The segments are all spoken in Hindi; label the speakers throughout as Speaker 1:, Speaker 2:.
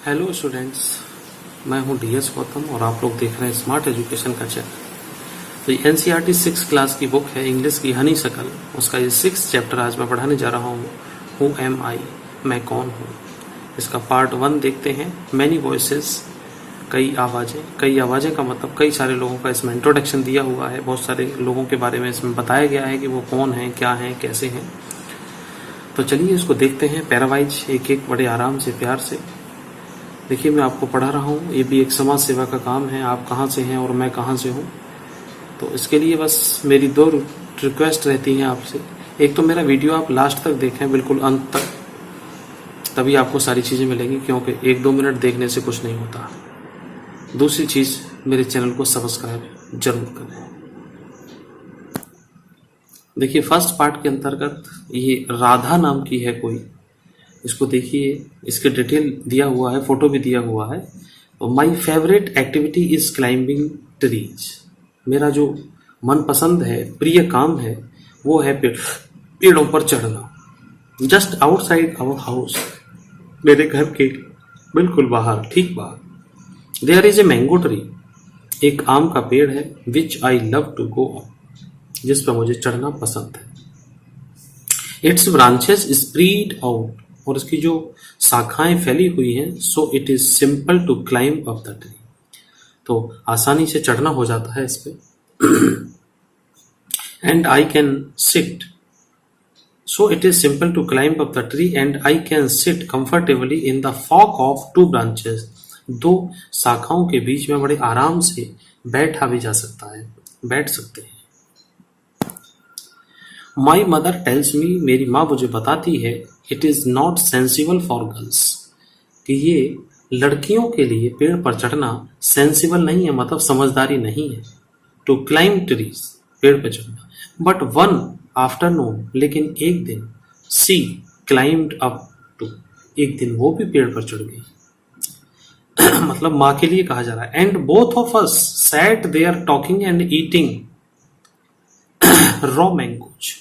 Speaker 1: हेलो स्टूडेंट्स, मैं हूं डीएस गौतम और आप लोग देख रहे हैं स्मार्ट एजुकेशन का चैनल। तो ये एनसीईआरटी 6 क्लास की बुक है इंग्लिश की हनी शकल, उसका ये 6 चैप्टर आज मैं पढ़ाने जा रहा हूँ। हु एम आई, मैं कौन हूँ। इसका पार्ट 1 देखते हैं। मैनी वॉइसेस, कई आवाज़ें का मतलब कई सारे लोगों का इसमें इंट्रोडक्शन दिया हुआ है। बहुत सारे लोगों के बारे में इसमें बताया गया है कि वो कौन हैं, क्या हैं, कैसे हैं। तो चलिए इसको देखते हैं पैरावाइज, एक एक बड़े आराम से, प्यार से। देखिए, मैं आपको पढ़ा रहा हूँ, ये भी एक समाज सेवा का काम है। आप कहाँ से हैं और मैं कहाँ से हूँ। तो इसके लिए बस मेरी 2 रिक्वेस्ट रहती हैं आपसे। एक तो मेरा वीडियो आप लास्ट तक देखें, बिल्कुल अंत तक, तभी आपको सारी चीज़ें मिलेंगी, क्योंकि 1-2 मिनट देखने से कुछ नहीं होता। दूसरी चीज़, मेरे चैनल को सब्सक्राइब जरूर करें। देखिए, फर्स्ट पार्ट के अंतर्गत ये राधा नाम की है कोई, इसको देखिए, इसके डिटेल दिया हुआ है, फोटो भी दिया हुआ है। My favourite activity is climbing trees. मेरा जो मनपसंद है, प्रिय काम है, वो है पेड़ों पर चढ़ना। जस्ट आउटसाइड आवर हाउस, मेरे घर के बिल्कुल बाहर, ठीक बाहर, there is a mango tree, एक आम का पेड़ है, which I love to go up, जिस पर मुझे चढ़ना पसंद है। इट्स ब्रांचेस स्प्रीड आउट, और इसकी जो शाखाएं फैली हुई हैं, so it is simple to climb up the tree, तो आसानी से चढ़ना हो जाता है इस पे। And I can sit, so it is simple to climb up the tree and I can sit comfortably in the fork of 2 branches. 2 शाखाओं के बीच में बड़े आराम से बैठा भी जा सकता है, बैठ सकते हैं। माई मदर टेल्स मी, मेरी माँ मुझे बताती है, it is not sensible for girls, कि ये लड़कियों के लिए पेड़ पर चढ़ना सेंसिबल नहीं है, मतलब समझदारी नहीं है। टू क्लाइंब ट्रीज, पेड़ पर चढ़ना। बट वन आफ्टरनून, लेकिन एक दिन, सी क्लाइंब्ड अप टू, एक दिन वो भी पेड़ पर चढ़ गई। मतलब माँ के लिए कहा जा रहा है। And both of us sat there talking and eating raw mangoes.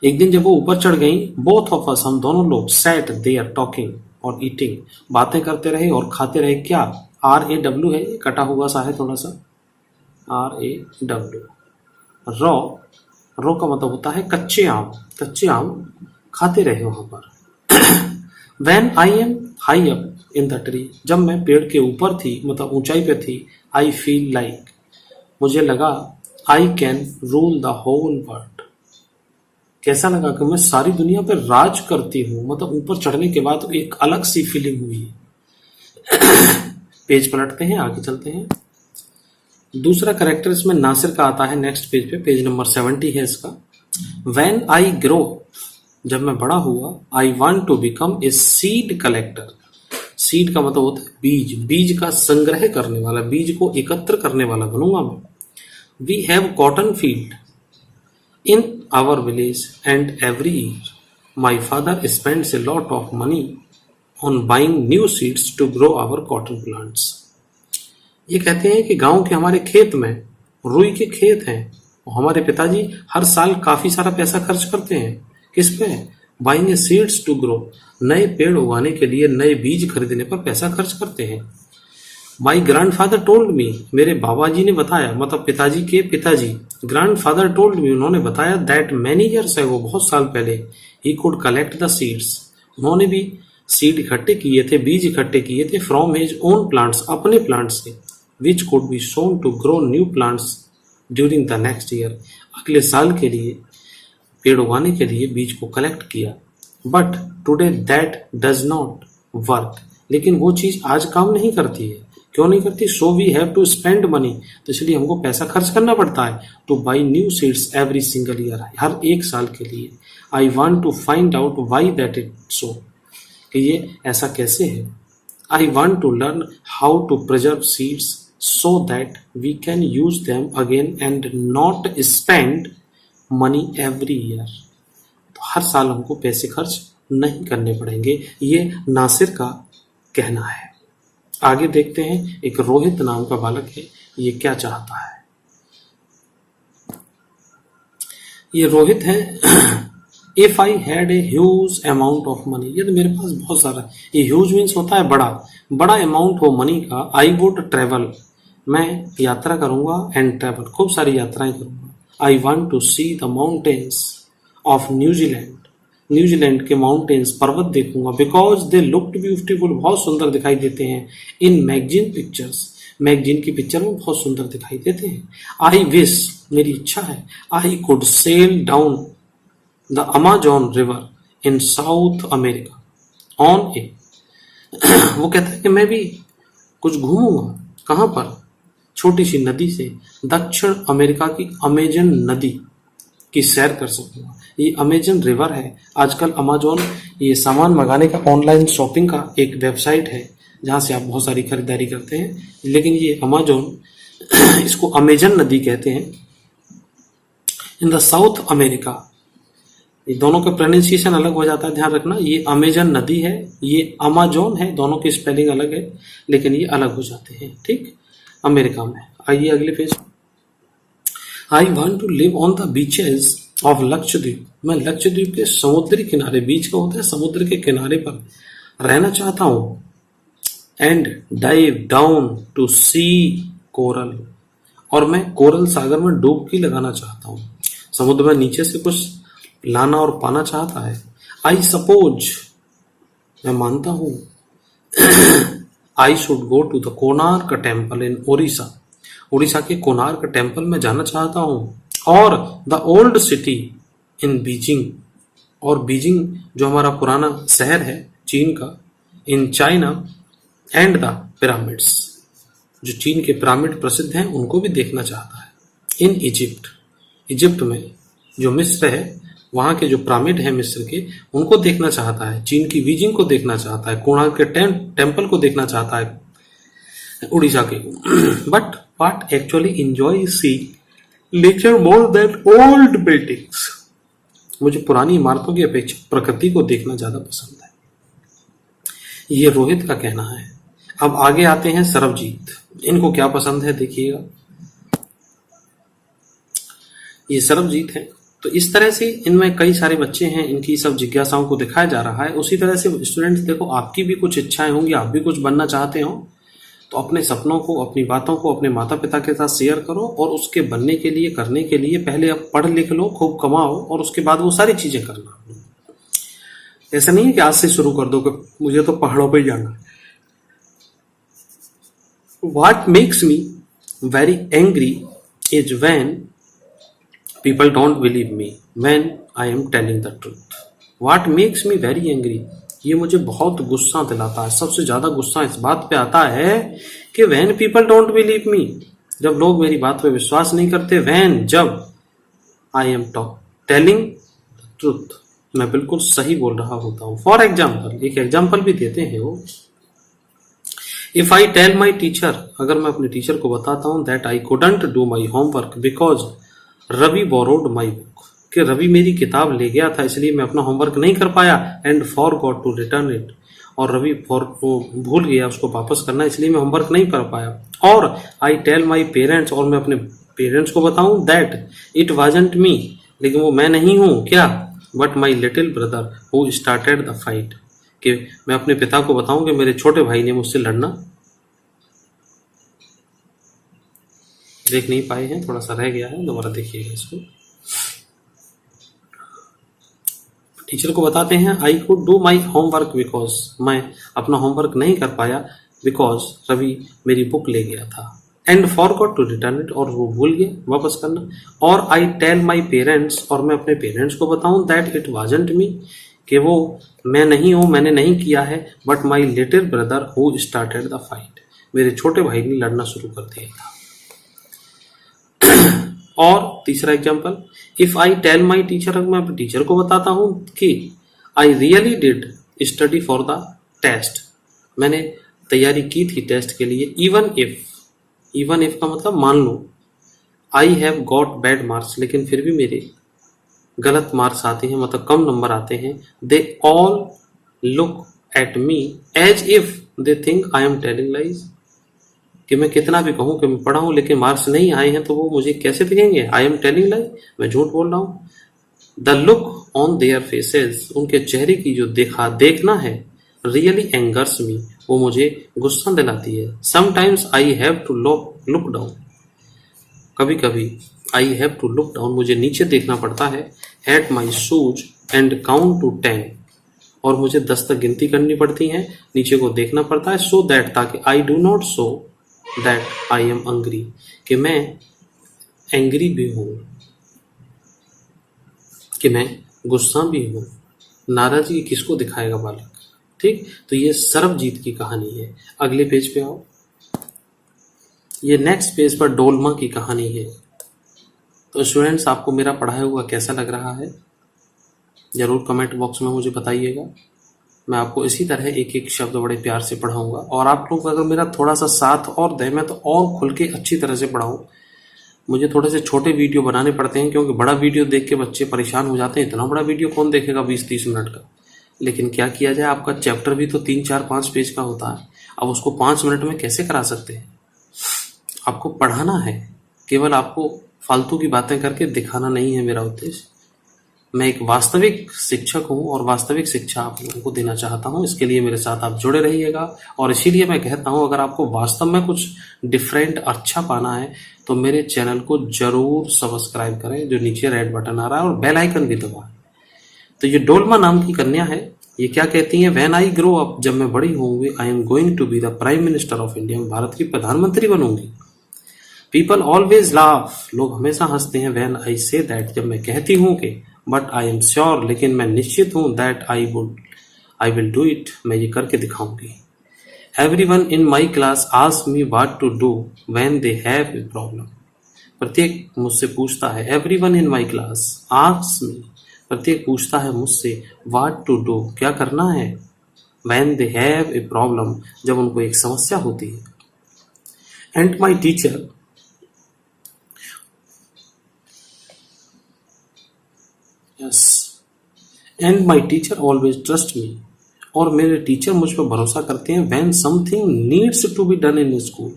Speaker 1: एक दिन जब वो ऊपर चढ़ गई, बोथ ऑफ अस, हम दोनों लोग, सैट देयर टॉकिंग और ईटिंग, बातें करते रहे और खाते रहे। क्या RAW है, कटा हुआ सा है थोड़ा सा, RAW। रॉ का मतलब होता है कच्चे आम, कच्चे आम खाते रहे वहां पर। When I am high up in the tree, जब मैं पेड़ के ऊपर थी, मतलब ऊंचाई पे थी, I feel like, मुझे लगा, I can rule the whole world, कैसा लगा कि मैं सारी दुनिया पर राज करती हूँ। मतलब ऊपर चढ़ने के बाद एक अलग सी फीलिंग हुई। पेज पलटते हैं, आगे चलते हैं। दूसरा करेक्टर इसमें नासिर का आता है नेक्स्ट पेज पे, पेज नंबर 70 है इसका। When I grow, जब मैं बड़ा हुआ, I want to become a seed collector। Seed का मतलब होता है बीज, बीज का संग्रह करने वाला, बीज को एकत्र करने वाला बनूंगा मैं। We have cotton field in our village and every year my father spends a lot of money on buying new seeds to grow our cotton plants। ये कहते हैं कि गांव के हमारे खेत में रुई के खेत हैं और हमारे पिताजी हर साल काफी सारा पैसा खर्च करते हैं। किस पे? Buying a seeds to grow, नए पेड़ उगाने के लिए नए बीज खरीदने पर पैसा खर्च करते हैं। माई ग्रैंडफादर टोल्ड मी, मेरे बाबा जी ने बताया, मतलब पिताजी के पिताजी, ग्रैंडफादर टोल्ड मी, उन्होंने बताया, दैट मैनी ईयर्स अगो, बहुत साल पहले, he could collect the seeds, उन्होंने भी सीड इकट्ठे किए थे, बीज इकट्ठे किए थे, फ्रॉम हिज ओन प्लांट्स, अपने प्लांट्स से, which could be shown to grow new plants during the next year, अगले साल के लिए पेड़ उगाने के लिए बीज को कलेक्ट किया। But today that does not work, लेकिन वो चीज आज काम नहीं करती है। क्यों नहीं करती? So we have to spend money, तो इसलिए हमको पैसा खर्च करना पड़ता है, to buy new seeds every single year, हर एक साल के लिए। I want to find out why that it so, कि ये ऐसा कैसे है। I want to learn how to preserve seeds so that we can use them again and not spend money every year, तो हर साल हमको पैसे खर्च नहीं करने पड़ेंगे, ये नासिर का कहना है। आगे देखते हैं, एक रोहित नाम का बालक है, ये क्या चाहता है। ये रोहित है, if I had a huge amount of money, ये तो मेरे पास बहुत सारा, ये ह्यूज मीन्स होता है बड़ा, बड़ा अमाउंट हो मनी का, आई वुड ट्रेवल, मैं यात्रा करूंगा, एंड ट्रेवल खूब सारी यात्राएं करूंगा। I want to see the mountains of New Zealand, New Zealand के माउंटेन्स पर्वत देखूंगा, बिकॉज दे लुक्ड ब्यूटीफुल, बहुत सुंदर दिखाई देते हैं, इन मैगजीन पिक्चर्स, मैगजीन की पिक्चर में बहुत सुंदर दिखाई देते हैं। आई विश, मेरी इच्छा है, I could sail down the Amazon river in South America on a, वो कहता है कि मैं भी कुछ घूमूंगा, कहां पर, छोटी सी नदी से दक्षिण अमेरिका की अमेजन नदी की सैर कर सकूंगा। ये अमेजन रिवर है, आजकल अमेजोन ये सामान मंगाने का ऑनलाइन शॉपिंग का एक वेबसाइट है जहां से आप बहुत सारी खरीदारी करते हैं, लेकिन ये अमेजोन इसको अमेजन नदी कहते हैं, इन द साउथ अमेरिका। ये दोनों का प्रोनाउंसिएशन अलग हो जाता है, ध्यान रखना, ये अमेजन नदी है, ये अमेजोन है, दोनों की स्पेलिंग अलग है लेकिन ये अलग हो जाते हैं, ठीक, अमेरिका में। आइए अगले page. I want to live on the beaches of Lakshadweep, मैं लक्षद्वीप के समुद्री किनारे, बीच का होता है समुद्र के किनारे पर रहना चाहता हूं, and dive down to see coral, और मैं कोरल सागर में डुबकी लगाना चाहता हूं, समुद्र में नीचे से कुछ लाना और पाना चाहता है। आई सपोज, मैं मानता हूं, I should go to the Konark temple in Odisha, Orissa के कोणार्क टेम्पल में जाना चाहता हूं, और the old city in Beijing, और बीजिंग जो हमारा पुराना शहर है चीन का, in China, and the pyramids, जो चीन के पिरामिड प्रसिद्ध हैं उनको भी देखना चाहता है। इन इजिप्ट, इजिप्ट में जो मिस्र है वहां के जो पिरामिड है मिस्र के, उनको देखना चाहता है, चीन की बीजिंग को देखना चाहता है, कोणार्क के टेम्पल को देखना चाहता है उड़ीसा के। But what actually enjoy see nature more than old buildings, मुझे पुरानी इमारतों की अपेक्षा प्रकृति को देखना ज्यादा पसंद है, ये रोहित का कहना है। अब आगे आते हैं सरबजीत, इनको क्या पसंद है देखिएगा, ये सरबजीत है। तो इस तरह से इनमें कई सारे बच्चे हैं, इनकी सब जिज्ञासाओं को दिखाया जा रहा है। उसी तरह से स्टूडेंट्स देखो, आपकी भी कुछ इच्छाएं होंगी, आप भी कुछ बनना चाहते हो, तो अपने सपनों को, अपनी बातों को अपने माता पिता के साथ शेयर करो, और उसके बनने के लिए, करने के लिए पहले आप पढ़ लिख लो, खूब कमाओ, और उसके बाद वो सारी चीजें करना। ऐसा नहीं है कि आज से शुरू कर दो कि मुझे तो पहाड़ों पे जाना है। What makes me very angry is when people don't believe me when I am telling the truth. What makes me very angry, ये मुझे बहुत गुस्सा दिलाता है, सबसे ज्यादा गुस्सा इस बात पे आता है कि when people don't believe me, जब लोग मेरी बात पे विश्वास नहीं करते, when, जब I am telling the truth, मैं बिल्कुल सही बोल रहा होता हूँ। फॉर एग्जाम्पल, एक एग्जाम्पल भी देते हैं वो, if I tell my teacher, अगर मैं अपने टीचर को बताता हूँ that I couldn't do my homework because Ravi borrowed my book, कि रवि मेरी किताब ले गया था इसलिए मैं अपना होमवर्क नहीं कर पाया, and forgot to return it, और रवि वो भूल गया उसको वापस करना इसलिए मैं होमवर्क नहीं कर पाया। और आई टेल माई पेरेंट्स, और मैं अपने पेरेंट्स को बताऊं दैट इट वाजंट मी, लेकिन वो मैं नहीं हूं, क्या, but my little brother who started the fight, कि मैं अपने पिता को बताऊं कि मेरे छोटे भाई ने मुझसे लड़ना, देख नहीं पाए हैं, थोड़ा सा रह गया है, दोबारा देखिएगा इसको। टीचर को बताते हैं I could do my homework because, मैं अपना होमवर्क नहीं कर पाया बिकॉज रवि मेरी बुक ले गया था, and forgot to return it, और वो भूल गया वापस करना। और आई टेल माई पेरेंट्स, और मैं अपने पेरेंट्स को बताऊं दैट इट वाजंट मी, कि वो मैं नहीं हूं, मैंने नहीं किया है, but my little brother who started the fight, मेरे छोटे भाई ने लड़ना शुरू कर दिया था। और तीसरा example, if I tell my teacher, अगर मैं अपने टीचर को बताता हूं कि I really did study for the test, मैंने तैयारी की थी टेस्ट के लिए, इवन इफ का मतलब मान लो, I have got bad marks, लेकिन फिर भी मेरे गलत मार्क्स आते हैं, मतलब कम नंबर आते हैं, they all look at me as if they think I am telling lies, कि मैं कितना भी कहूं कि मैं पढ़ा हूं लेकिन मार्क्स नहीं आए हैं तो वो मुझे कैसे दिखेंगे, आई एम टेलिंग लाइज, मैं झूठ बोल रहा हूं। The look on their faces, उनके चेहरे की जो देखना है, रियली एंगर्स मी, वो मुझे गुस्सा दिलाती है। Sometimes I have to look down, कभी कभी I have to look down, मुझे नीचे देखना पड़ता है, at my shoes and count to 10, और मुझे 10 तक गिनती करनी पड़ती है, नीचे को देखना पड़ता है, सो दैट, ताकि I do not show that I am angry, कि मैं एंग्री भी हूं, कि मैं गुस्सा भी हूं। नाराजगी किसको दिखाएगा बालक? ठीक, तो ये सर्वजीत की कहानी है। अगले पेज पे आओ। ये नेक्स्ट पेज पर डोलमा की कहानी है। तो स्टूडेंट्स, आपको मेरा पढ़ाया हुआ कैसा लग रहा है जरूर कमेंट बॉक्स में मुझे बताइएगा। मैं आपको इसी तरह एक एक शब्द बड़े प्यार से पढ़ाऊंगा, और आप लोग अगर मेरा थोड़ा सा साथ और दें, मैं तो और खुल के अच्छी तरह से पढ़ाऊं। मुझे थोड़े से छोटे वीडियो बनाने पड़ते हैं, क्योंकि बड़ा वीडियो देख के बच्चे परेशान हो जाते हैं। इतना बड़ा वीडियो कौन देखेगा 20-30 मिनट का? लेकिन क्या किया जाए, आपका चैप्टर भी तो 3-4-5 पेज का होता है। अब उसको 5 मिनट में कैसे करा सकते हैं? आपको पढ़ाना है, केवल आपको फालतू की बातें करके दिखाना नहीं है मेरा उद्देश्य। मैं एक वास्तविक शिक्षक हूं और वास्तविक शिक्षा आप लोगों को देना चाहता हूं। इसके लिए मेरे साथ आप जुड़े रहिएगा, और इसीलिए मैं कहता हूं, अगर आपको वास्तव में कुछ डिफरेंट अच्छा पाना है तो मेरे चैनल को जरूर सब्सक्राइब करें, जो नीचे रेड बटन आ रहा है, और बेल आइकन भी दबाएं। तो ये डोलमा नाम की कन्या है। ये क्या कहती है? व्हेन आई ग्रो अप, जब मैं बड़ी होंगी, I am going to be the prime minister of India, मैं भारत की प्रधानमंत्री बनूंगी। पीपल ऑलवेज लाफ, लोग हमेशा हंसते हैं। व्हेन आई से दैट, जब मैं कहती हूँ कि, बट आई एम श्योर, लेकिन मैं निश्चित हूँ, that I will do it, मैं ये करके दिखाऊंगी। Everyone in my class ask me what to do when they have a problem, प्रत्येक मुझसे पूछता है। Everyone in my class ask me, प्रत्येक पूछता है मुझसे, व्हाट टू डू, क्या करना है, when they have a problem, जब उनको एक समस्या होती है। And my teacher, yes, and my teacher always trust me, और मेरे टीचर मुझ पर भरोसा करते हैं। When something needs to be done in school,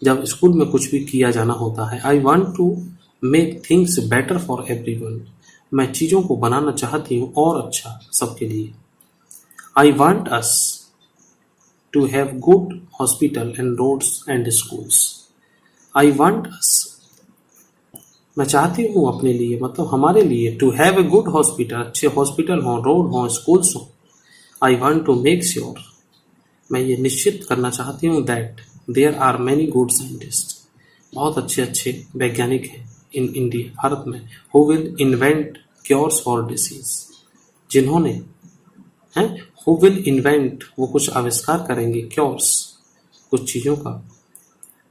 Speaker 1: जब स्कूल में कुछ भी किया जाना होता है। I want to make things better for everyone, मैं चीज़ों को बनाना चाहती हूँ और अच्छा सबके लिए। I want us to have good hospital and roads and schools, I want us, मैं चाहती हूँ अपने लिए, मतलब हमारे लिए, to have a good hospital, अच्छे हॉस्पिटल हों, रोड हों, स्कूल्स हों। I want to make sure, मैं ये निश्चित करना चाहती हूँ, that there are many good scientist, बहुत अच्छे अच्छे वैज्ञानिक हैं इन इंडिया, भारत में, who will invent cures for disease, जिन्होंने हैं, हु विल इन्वेंट, वो कुछ आविष्कार करेंगे, क्योर्स, कुछ चीज़ों का,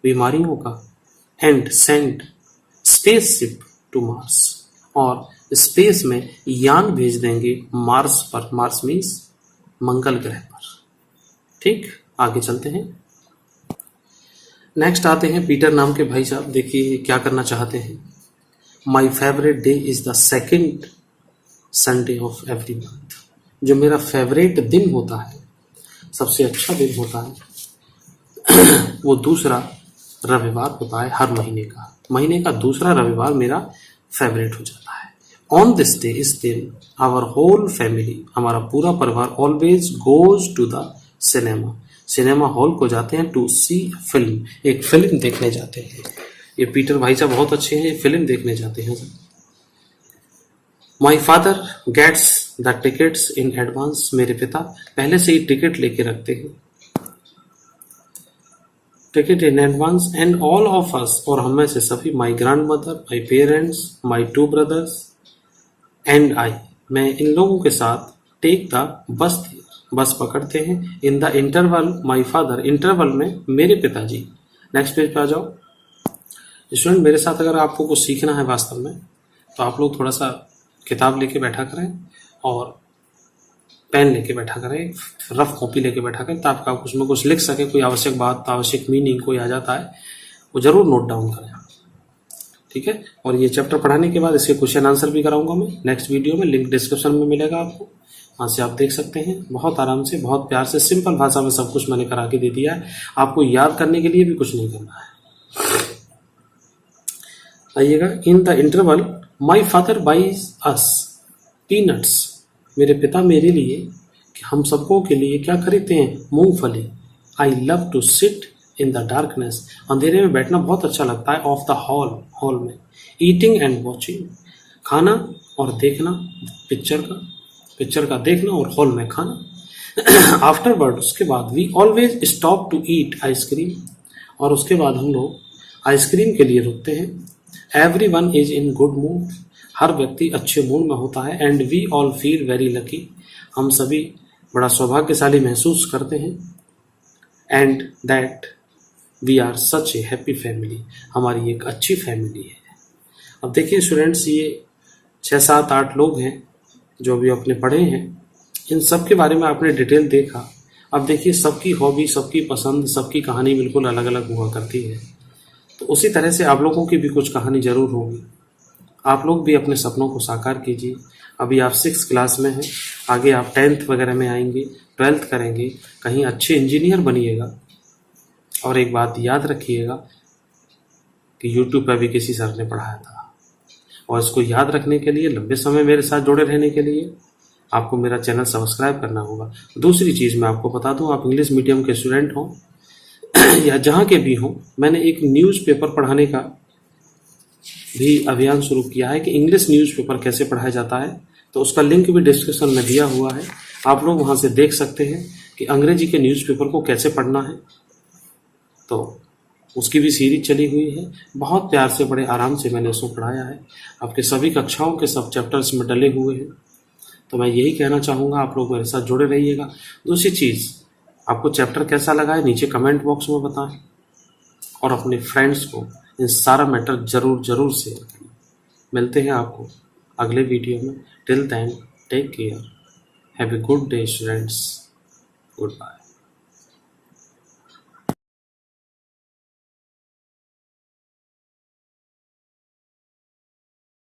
Speaker 1: बीमारियों का, and send spaceship to Mars, और स्पेस में यान भेज देंगे मार्स पर, मार्स मीन्स मंगल ग्रह पर। ठीक, आगे चलते हैं। नेक्स्ट आते हैं पीटर नाम के भाई साहब। देखिए क्या करना चाहते हैं। My favourite day is the second Sunday off every month, जो मेरा फेवरेट दिन होता है, सबसे अच्छा दिन होता है, वो दूसरा रविवार होता है हर महीने का। महीने का दूसरा रविवार मेरा फेवरेट हो जाता है। ऑन दिस डे, इस दिन, आवर होल फैमिली, हमारा पूरा परिवार, always goes to the cinema, cinema hall को जाते हैं, टू सी फिल्म, एक फिल्म देखने जाते हैं। ये पीटर भाई साहब बहुत अच्छे हैं, फिल्म देखने जाते हैं। My father gets the tickets in advance, मेरे पिता पहले से ही टिकट लेके रखते हैं, ticket in advance. And all of us, और हम में से सभी, my grandmother, my parents, my 2 brothers and I, मैं इन लोगों के साथ, टेक द बस पकड़ते हैं। इन the interval my father, interval में मेरे पिताजी। नेक्स्ट पेज पे आ जाओ। स्टूडेंट, मेरे साथ अगर आपको कुछ सीखना है वास्तव में, तो आप लोग थोड़ा सा किताब लेके बैठा करें और पेन लेके बैठा करें, रफ कॉपी लेके बैठा करें, ताकि आप उसमें कुछ लिख सके, कोई आवश्यक बात, आवश्यक मीनिंग कोई आ जाता है, वो जरूर नोट डाउन करें। ठीक है, और ये चैप्टर पढ़ाने के बाद इसके क्वेश्चन आंसर भी कराऊंगा मैं नेक्स्ट वीडियो में, लिंक डिस्क्रिप्शन में मिलेगा आपको, वहाँ से आप देख सकते हैं। बहुत आराम से, बहुत प्यार से, सिंपल भाषा में सब कुछ मैंने करा के दे दिया है। आपको याद करने के लिए भी कुछ नहीं करना है। आइएगा, in the interval my father buys us peanuts, मेरे पिता मेरे लिए, कि हम सबको के लिए क्या खरीदते हैं, मूंगफली। I love to sit in the darkness, अंधेरे में बैठना बहुत अच्छा लगता है, ऑफ द हॉल में, ईटिंग एंड वॉचिंग, खाना और देखना, पिक्चर का देखना और हॉल में खाना। आफ्टरवर्ड, उसके बाद, we always stop to eat ice cream, और उसके बाद हम लोग आइसक्रीम के लिए रुकते हैं। Everyone is in good mood, हर व्यक्ति अच्छे मूड में होता है। And we all feel very lucky, हम सभी बड़ा सौभाग्यशाली महसूस करते हैं। And that we are such a happy family, हमारी एक अच्छी फैमिली है। अब देखिए स्टूडेंट्स, ये 6, 7, 8 लोग हैं जो अभी अपने पढ़े हैं, इन सब के बारे में आपने डिटेल देखा। अब देखिए सबकी हॉबी, सबकी पसंद, सबकी कहानी बिल्कुल अलग अलग हुआ करती है, तो उसी तरह से आप लोगों की भी कुछ कहानी जरूर होगी। आप लोग भी अपने सपनों को साकार कीजिए। अभी आप 6th क्लास में हैं, आगे आप 10th वगैरह में आएंगे, 12th करेंगे, कहीं अच्छे इंजीनियर बनिएगा। और एक बात याद रखिएगा कि YouTube पर भी किसी सर ने पढ़ाया था, और इसको याद रखने के लिए, लंबे समय मेरे साथ जुड़े रहने के लिए आपको मेरा चैनल सब्सक्राइब करना होगा। दूसरी चीज़ मैं आपको बता दूं, आप इंग्लिश मीडियम के स्टूडेंट हों या जहाँ के भी हों, मैंने एक न्यूज़पेपर पढ़ाने का भी अभियान शुरू किया है कि इंग्लिश न्यूज़पेपर कैसे पढ़ाया जाता है, तो उसका लिंक भी डिस्क्रिप्शन में दिया हुआ है, आप लोग वहाँ से देख सकते हैं कि अंग्रेजी के न्यूज़पेपर को कैसे पढ़ना है। तो उसकी भी सीरीज चली हुई है, बहुत प्यार से, बड़े आराम से मैंने उसको पढ़ाया है, आपके सभी कक्षाओं के सब चैप्टर्स में डले हुए हैं। तो मैं यही कहना चाहूँगा, आप लोग मेरे साथ जुड़े रहिएगा। दूसरी चीज़, आपको चैप्टर कैसा लगा है नीचे कमेंट बॉक्स में बताएं, और अपने फ्रेंड्स को इन सारा मैटर जरूर शेयर करें। मिलते हैं आपको अगले वीडियो में। Till then take care, have a good day students, good bye bye.